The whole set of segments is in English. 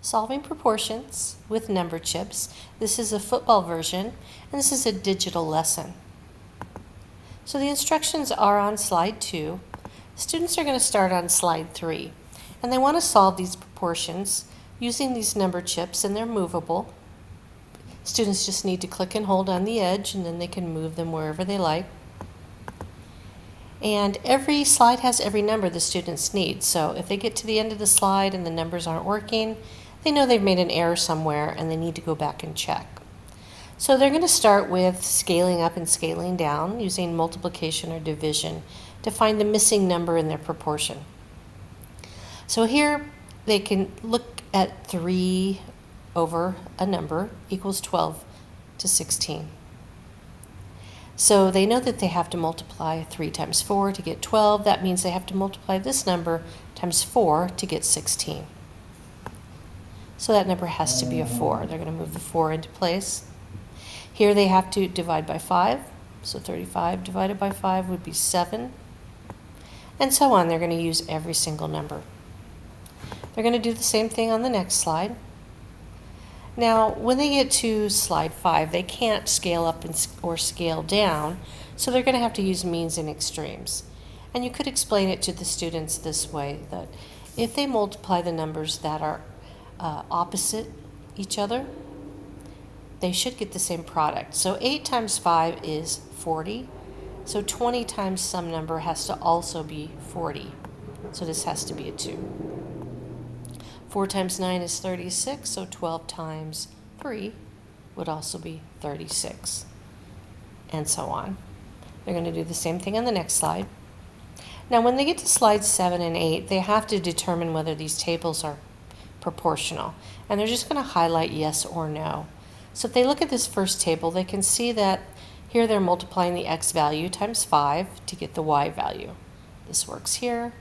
Solving proportions with number chips. This is a football version, and this is a digital lesson. So the instructions are on slide 2. Students are going to start on slide 3, and they want to solve these proportions using these number chips, and they're movable. Students just need to click and hold on the edge, and then they can move them wherever they like. And every slide has every number the students need. So if they get to the end of the slide and the numbers aren't working, they know they've made an error somewhere and they need to go back and check. So they're going to start with scaling up and scaling down using multiplication or division to find the missing number in their proportion. So here they can look at 3 over a number equals 12 to 16. So they know that they have to multiply 3 times 4 to get 12. That means they have to multiply this number times 4 to get 16. So that number has to be a 4. They're going to move the 4 into place. Here they have to divide by 5. So 35 divided by 5 would be 7. And so on. They're going to use every single number. They're going to do the same thing on the next slide. Now, when they get to slide 5, they can't scale up or scale down, so they're going to have to use means and extremes. And you could explain it to the students this way, that if they multiply the numbers that are opposite each other, they should get the same product. So 8 times 5 is 40, so 20 times some number has to also be 40. So this has to be a 2. 4 times 9 is 36, so 12 times 3 would also be 36, and so on. They're going to do the same thing on the next slide. Now, when they get to slides 7 and 8, they have to determine whether these tables are proportional, and they're just going to highlight yes or no. So if they look at this first table, they can see that here they're multiplying the x value times 5 to get the y value. This works here,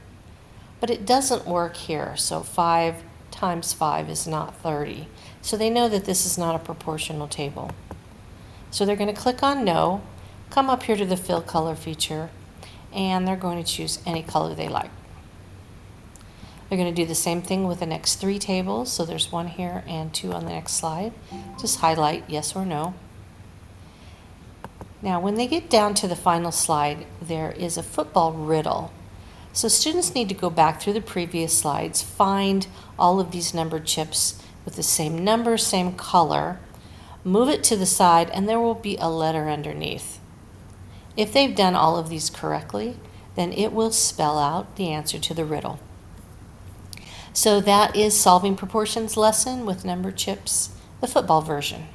but it doesn't work here, so 5 times 5 is not 30. So they know that this is not a proportional table. So they're going to click on no, come up here to the fill color feature, and they're going to choose any color they like. They're going to do the same thing with the next 3 tables. So there's 1 here and 2 on the next slide. Just highlight yes or no. Now when they get down to the final slide, there is a football riddle. So students need to go back through the previous slides, find all of these numbered chips with the same number, same color, move it to the side, and there will be a letter underneath. If they've done all of these correctly, then it will spell out the answer to the riddle. So that is Solving Proportions lesson with number chips, the football version.